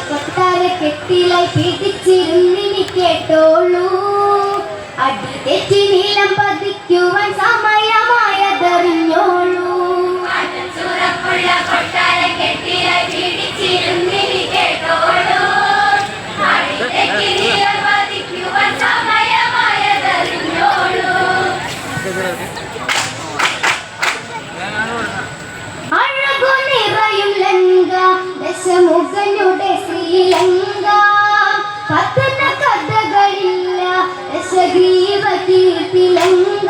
കൊട്ടാര കെട്ടിലായി പിടിച്ചിരുന്നിനി കേട്ടോളൂ. അടി തെറ്റി നീലം പതിക്കുവാൻ സമയമായതറിഞ്ഞോളൂ. കൊട്ടാര കെട്ടിലായി പിടിച്ചിരുന്നിനി കേട്ടോളൂ. അടി തെറ്റി നീലം പതിക്കുവാൻ സമയമായതറിഞ്ഞോളൂ. അഴകു നിറയും ലങ്ക ദശമുഖനുടെ ശ്രീലങ്ക. കഥന കഥകളില്ല ദശഗ്രീവ കീർത്തിലങ്ക.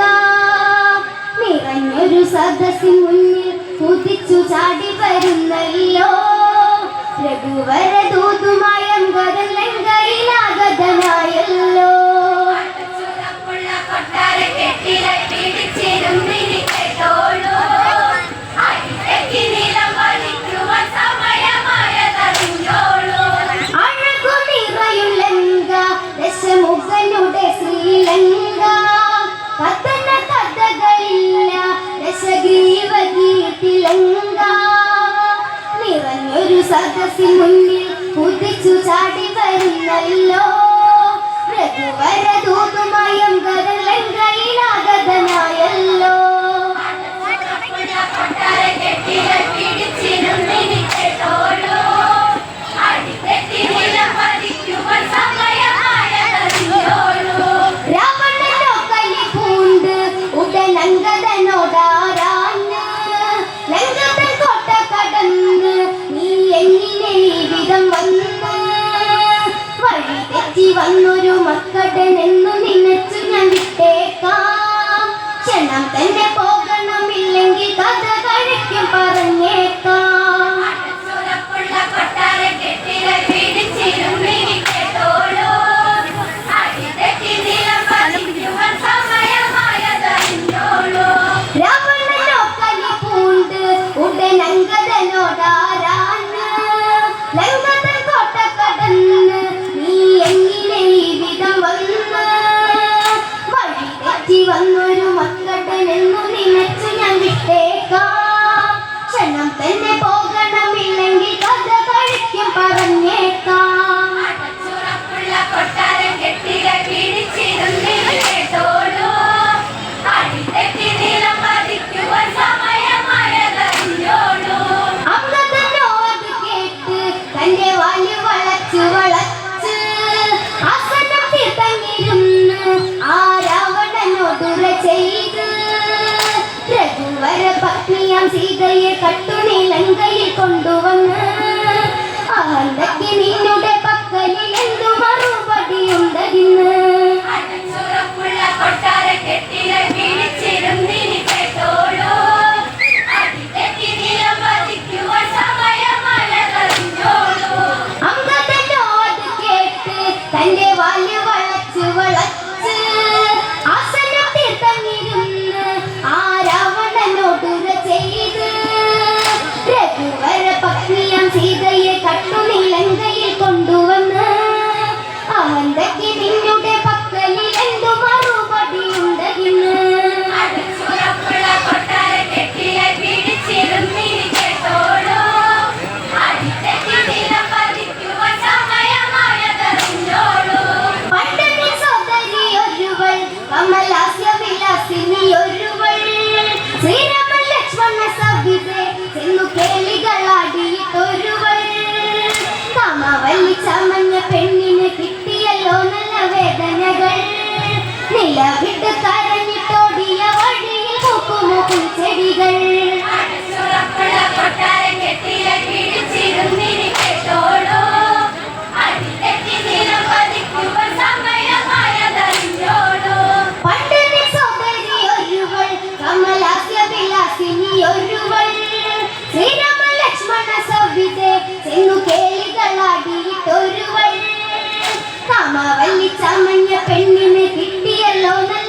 നിറഞ്ഞൊരു സദസ്സിൻ മുന്നിൽ കുതിച്ചു ചാടി വരുന്നല്ലോ. രഘുവര ദൂതുമായം ഗതൻ ലങ്കയിലാഗതനായല്ലോ. കൊട്ടാര കെട്ടിലായി പിടിച്ചിരുന്നിനി കേട്ടോളൂ. അഴകു നിറയും ലങ്ക ദശമുഖനുടെ ശ്രീലങ്ക. കഥന കഥകളില്ല ദശഗ്രീവ കീർത്തിലങ്ക. നിറഞ്ഞൊരു സദസ്സിൻ മുന്നിൽ കുതിച്ചു ചാടി വരുന്നല്ലോ. രഘുവര ദൂതുമായം ഗതൻ ലങ്കയിലാഗതനായല്ലോ. രാവണനോ കലി പൂണ്ട് ഉടൻ അങ്കദനോടാരാഞ്ഞ്. ലങ്കതൻ കോട്ട കടന്ന് നീ എങ്ങനെ ഈ വിധം വന്ന്. വഴി തെറ്റി വന്നൊരു മക്കടനെന്നു നിനച്ചു ഞാൻ വിട്ടേക്കാം. ക്ഷണം തന്നെ പോകണമില്ലെങ്കിൽ കഥ കഴിക്കും പറഞ്ഞേക്കാം. രാവണനോ കലി പൂണ്ട് ഉടൻ അങ്കദനോടാരാഞ്ഞ്. ലങ്കതൻ കോട്ട കടന്ന് നീ എങ്ങനെ ഈ വിധം വന്ന്. വഴി തെറ്റി വന്നൊരു മക്കടനെന്നു നിനച്ചു ഞാൻ വിട്ടേക്കാം. ക്ഷണം തന്നെ പോകണമില്ലെങ്കിൽ കഥ കഴിക്കും പറഞ്ഞേക്കാം. അങ്കദനോ അത് കേട്ട് തന്റെ വാല് വളച്ച് വളച്ച് ആസനം തീർത്തങ്ങിരുന്ന് ആ രാവണനോടുറ ചെയ്ത്. രഘുവര പത്നിയാം സീതയെ കട്ടുണി ലങ്കയിൽ കൊണ്ടുവന്ന്. അഹന്തയ്ക്ക് നിന്നുടെ പക്കലിൽ എന്തു മറുപടിയുണ്ടതിന്ന്. കൊട്ടാര കെട്ടിലായി പിടിച്ചിരുന്നിനി കേട്ടോളൂ. അങ്കദനോ അത് കേട്ട് തന്റെ വാല് വളച്ച് വളച്ച് ആസനം തീർത്തങ്ങിരുന്ന് ആ രാവണനോടുറ ചെയ്ത്. രഘുവര പത്നിയാം സീതയെ കട്ടുണി ലങ്കയിൽ കൊണ്ടുവന്ന്. അഹന്തയ്ക്ക് നിന്നുടെ പക്കലിൽ എന്തു മറുപടിയുണ്ടതിന്ന്. പണ്ഡിതൻ സോദരി ഒരുവൾ കമലാസ്യ വിലാസിനി ഒരുവൾ. ശ്രീരാമ ലക്ഷ്മണ സവിതേ ചെന്നു കേളികളാടിയിട്ടൊരുവൾ. കാമവല്ലി ചമഞ്ഞ പെണ്ണിന് കിട്ടിയല്ലോ നല്ല വേദനകൾ. നിലവിട്ട് കരഞ്ഞിട്ടോടിയ വഴിയിൽ പൂക്കുമൂക്കും ചെടികൾ. പണ്ഡിതൻ സോദരി ഒരുവൾ കമലാസ്യ വിലാസിനി ഒരുവൾ. ശ്രീരാമ ലക്ഷ്മണ സവിതേ ചെന്നു കേളികളാടിയിട്ടൊരുവൾ. കാമവല്ലി ചമഞ്ഞ പെണ്ണിന് കിട്ടിയല്ലോ നല്ല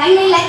കണ്ണിലെ